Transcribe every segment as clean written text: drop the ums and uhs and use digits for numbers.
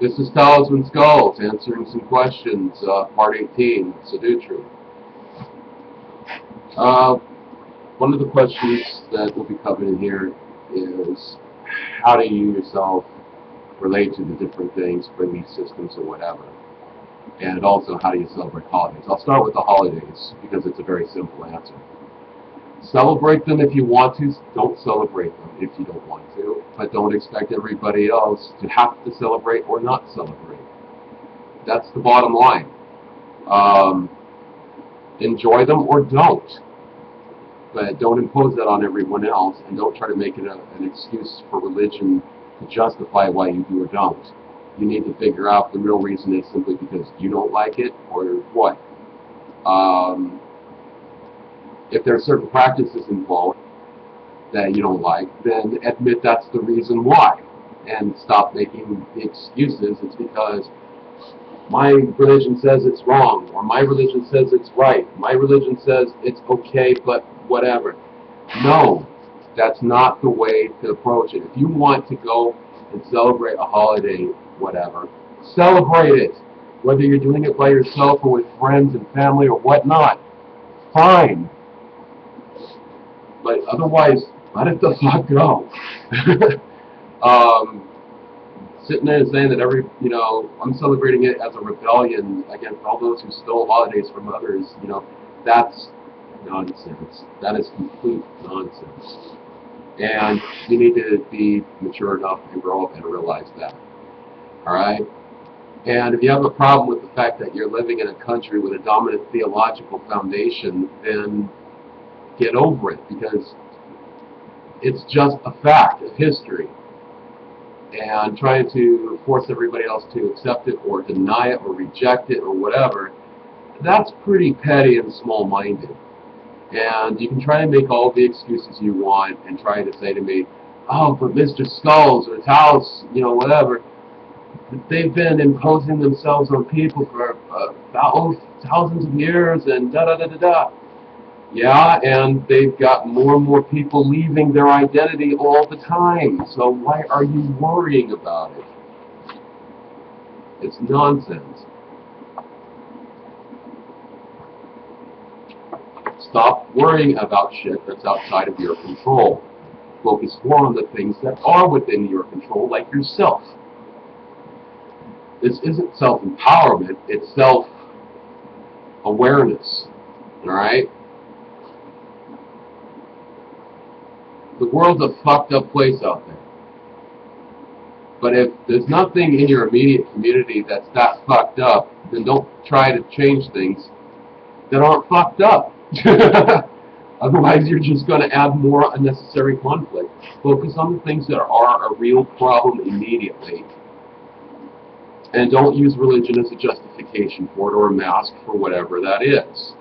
This is Talisman Skulls answering some questions, part 18, Sidutru. One of the questions that we'll be covering here is how do you yourself relate to the different things, belief systems, or whatever. And also, how do you celebrate holidays? I'll start with the holidays because it's a very simple answer. Celebrate them if you want to. Don't celebrate them if you don't want to. But don't expect everybody else to have to celebrate or not celebrate. That's the bottom line. Enjoy them or don't. But don't impose that on everyone else, and don't try to make it an excuse for religion to justify why you do or don't. You need to figure out the real reason is simply because you don't like it, or what. If there are certain practices involved that you don't like, then admit that's the reason why, and stop making the excuses. It's because my religion says it's wrong, or my religion says it's right, my religion says it's okay, but whatever. No, that's not the way to approach it. If you want to go and celebrate a holiday, whatever, celebrate it. Whether you're doing it by yourself or with friends and family or whatnot, fine. But otherwise, let it the fuck go. Sitting there and saying that I'm celebrating it as a rebellion against all those who stole holidays from others, that's nonsense. That is complete nonsense. And you need to be mature enough and grow up and realize that. Alright? And if you have a problem with the fact that you're living in a country with a dominant theological foundation, then get over it, because it's just a fact of history. And trying to force everybody else to accept it or deny it or reject it or whatever, that's pretty petty and small-minded. And you can try to make all the excuses you want and try to say to me, oh, but Mr. Skulls or Taos, whatever, they've been imposing themselves on people for thousands of years and da-da-da-da-da. Yeah, and they've got more and more people leaving their identity all the time. So why are you worrying about it? It's nonsense. Stop worrying about shit that's outside of your control. Focus more on the things that are within your control, like yourself. This isn't self-empowerment, it's self-awareness. Alright? The world's a fucked up place out there. But if there's nothing in your immediate community that's that fucked up, then don't try to change things that aren't fucked up. Otherwise, you're just going to add more unnecessary conflict. Focus on the things that are a real problem immediately. And don't use religion as a justification for it or a mask for whatever that is.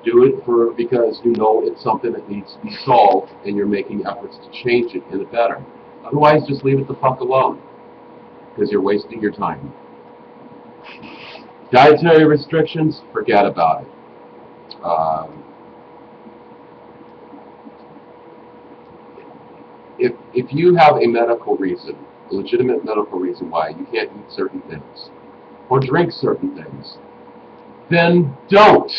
Do it because you know it's something that needs to be solved and you're making efforts to change it in the better. Otherwise, just leave it the fuck alone, because you're wasting your time. Dietary restrictions, forget about it. If you have a medical reason, a legitimate medical reason why you can't eat certain things or drink certain things, then don't.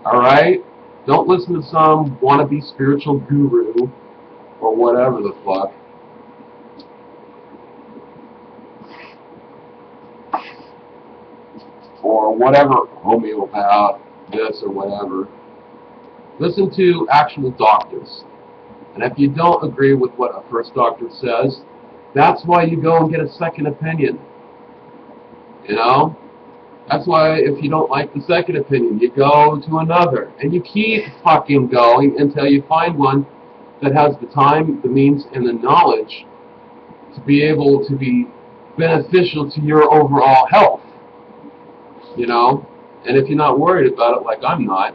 Alright? Don't listen to some wannabe spiritual guru or whatever the fuck. Or whatever, homeopath, this or whatever. Listen to actual doctors. And if you don't agree with what a first doctor says, that's why you go and get a second opinion. That's why if you don't like the second opinion, you go to another. And you keep fucking going until you find one that has the time, the means, and the knowledge to be able to be beneficial to your overall health. And if you're not worried about it like I'm not,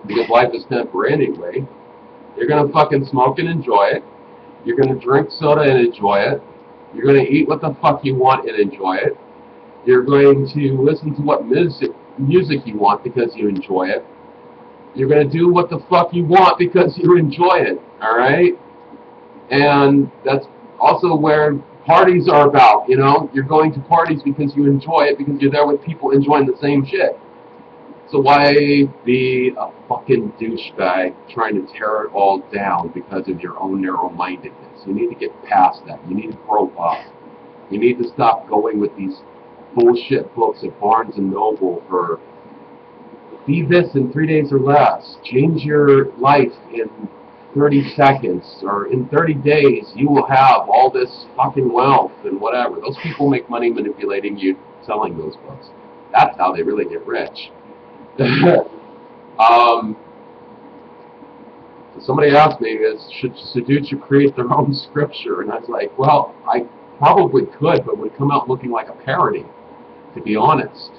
because life is temporary anyway, you're going to fucking smoke and enjoy it. You're going to drink soda and enjoy it. You're going to eat what the fuck you want and enjoy it. You're going to listen to what music you want because you enjoy it. You're going to do what the fuck you want because you enjoy it. Alright? And that's also where parties are about. You know, you're going to parties because you enjoy it, because you're there with people enjoying the same shit. So why be a fucking douchebag trying to tear it all down because of your own narrow-mindedness? You need to get past that. You need to grow up. You need to stop going with these bullshit books at Barnes & Noble for be this in 3 days or less. Change your life in 30 seconds, or in 30 days you will have all this fucking wealth and whatever. Those people make money manipulating you, selling those books. That's how they really get rich. Somebody asked me, should Sidutru create their own scripture? And I was like, well, I probably could, but it would come out looking like a parody, to be honest.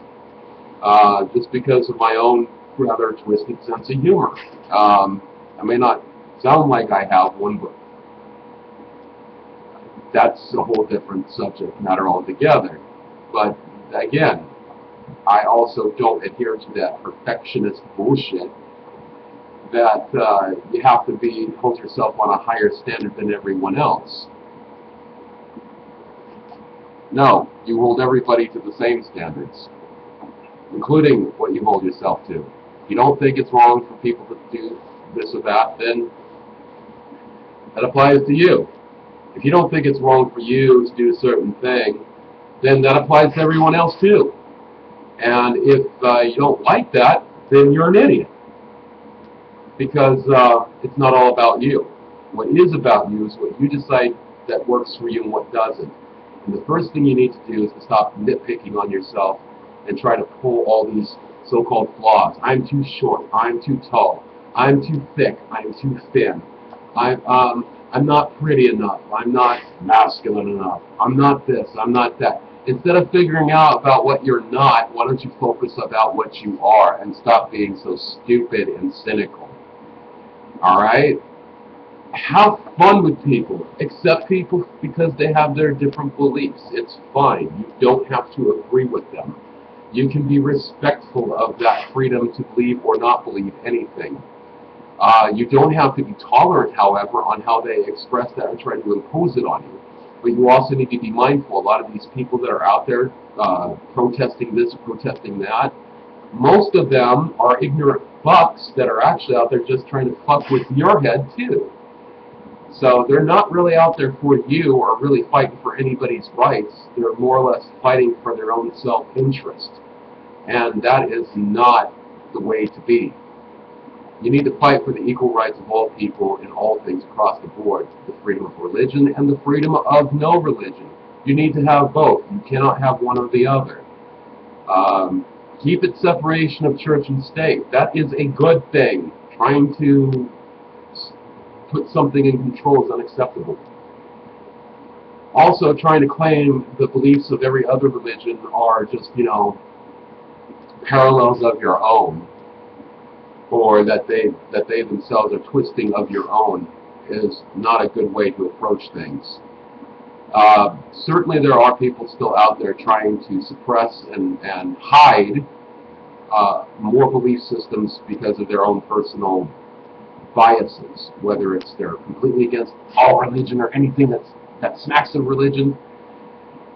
Just because of my own rather twisted sense of humor. I may not sound like I have one, but that's a whole different subject matter altogether. But again, I also don't adhere to that perfectionist bullshit that you have to hold yourself on a higher standard than everyone else. No, you hold everybody to the same standards, including what you hold yourself to. If you don't think it's wrong for people to do this or that, then that applies to you. If you don't think it's wrong for you to do a certain thing, then that applies to everyone else too. And if you don't like that, then you're an idiot. Because it's not all about you. What is about you is what you decide that works for you and what doesn't. And the first thing you need to do is to stop nitpicking on yourself and try to pull all these so-called flaws. I'm too short. I'm too tall. I'm too thick. I'm too thin. I'm not pretty enough. I'm not masculine enough. I'm not this. I'm not that. Instead of figuring out about what you're not, why don't you focus about what you are and stop being so stupid and cynical? All right? Have fun with people. Accept people because they have their different beliefs. It's fine. You don't have to agree with them. You can be respectful of that freedom to believe or not believe anything. You don't have to be tolerant, however, on how they express that and try to impose it on you. But you also need to be mindful. A lot of these people that are out there protesting this, protesting that, most of them are ignorant fucks that are actually out there just trying to fuck with your head too. So they're not really out there for you or really fighting for anybody's rights. They're more or less fighting for their own self-interest. And that is not the way to be. You need to fight for the equal rights of all people in all things across the board. The freedom of religion and the freedom of no religion. You need to have both. You cannot have one or the other. Keep it separation of church and state. That is a good thing. Trying to put something in control is unacceptable. Also, trying to claim the beliefs of every other religion are just, parallels of your own, or that they themselves are twisting of your own, is not a good way to approach things. Certainly there are people still out there trying to suppress and hide more belief systems because of their own personal biases, whether it's they're completely against all religion or anything that smacks of religion,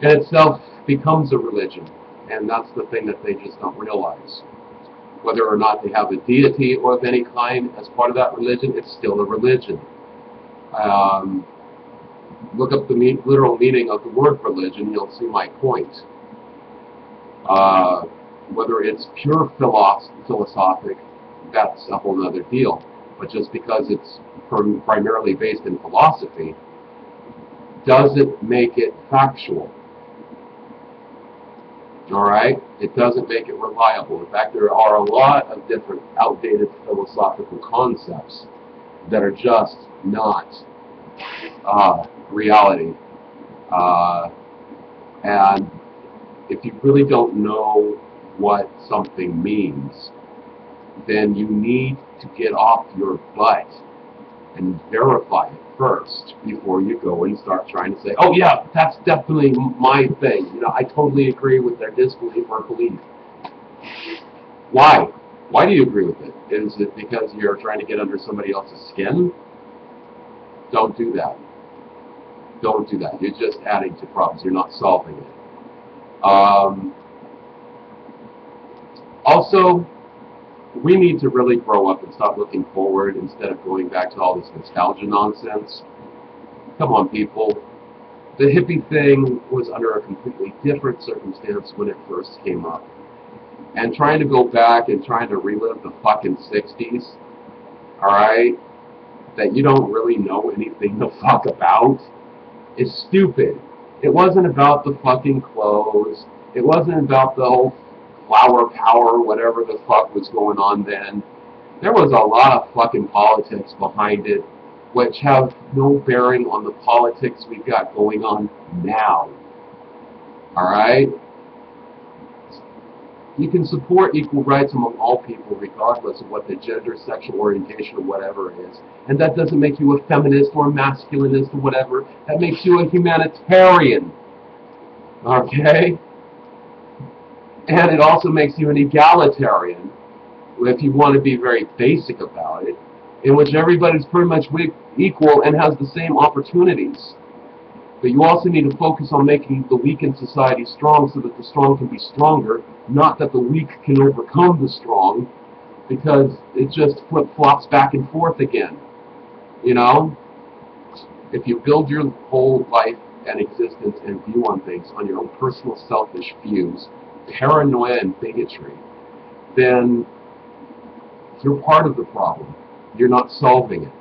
in itself becomes a religion. And that's the thing that they just don't realize. Whether or not they have a deity or of any kind as part of that religion, it's still a religion. Look up the literal meaning of the word religion, you'll see my point. Whether it's pure philosophic, that's a whole other deal. But just because it's primarily based in philosophy doesn't make it factual. Alright? It doesn't make it reliable. In fact, there are a lot of different outdated philosophical concepts that are just not reality. And if you really don't know what something means, then you need to get off your butt and verify it first before you go and start trying to say, oh yeah, that's definitely my thing. I totally agree with their disbelief or belief. Why? Why do you agree with it? Is it because you're trying to get under somebody else's skin? Don't do that. Don't do that. You're just adding to problems. You're not solving it. Also, we need to really grow up and stop looking forward instead of going back to all this nostalgia nonsense. Come on, people. The hippie thing was under a completely different circumstance when it first came up. And trying to go back and trying to relive the fucking 60s, alright, that you don't really know anything the fuck about, is stupid. It wasn't about the fucking clothes. It wasn't about the whole flower power, whatever the fuck was going on then. There was a lot of fucking politics behind it, which have no bearing on the politics we've got going on now. Alright? You can support equal rights among all people regardless of what the gender, sexual orientation, or whatever is. And that doesn't make you a feminist or a masculinist or whatever. That makes you a humanitarian. Okay? And it also makes you an egalitarian, if you want to be very basic about it, in which everybody's pretty much equal and has the same opportunities. But you also need to focus on making the weak in society strong so that the strong can be stronger, not that the weak can overcome the strong, because it just flip-flops back and forth again. You know? If you build your whole life and existence and view on things on your own personal selfish views, paranoia and bigotry, then you're part of the problem. You're not solving it.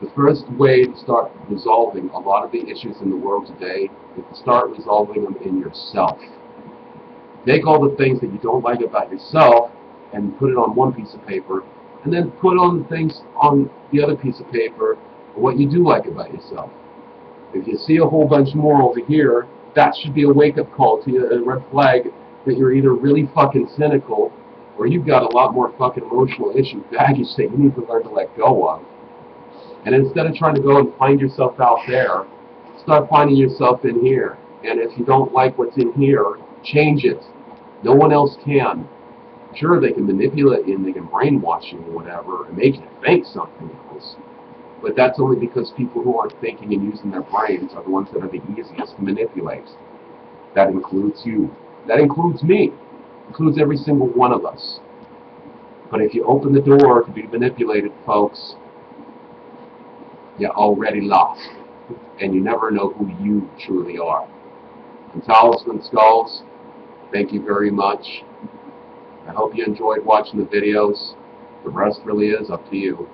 The first way to start resolving a lot of the issues in the world today is to start resolving them in yourself. Take all the things that you don't like about yourself and put it on one piece of paper, and then put on the things on the other piece of paper what you do like about yourself. If you see a whole bunch more over here, that should be a wake-up call to you, a red flag that you're either really fucking cynical or you've got a lot more fucking emotional issue baggage that you need to learn to let go of. And instead of trying to go and find yourself out there, start finding yourself in here. And if you don't like what's in here, change it. No one else can. Sure, they can manipulate you and they can brainwash you or whatever and make you think something else. But that's only because people who aren't thinking and using their brains are the ones that are the easiest to manipulate. That includes you. That includes me. Includes every single one of us. But if you open the door to be manipulated, folks, you're already lost. And you never know who you truly are. And Talisman Skulls, thank you very much. I hope you enjoyed watching the videos. The rest really is up to you.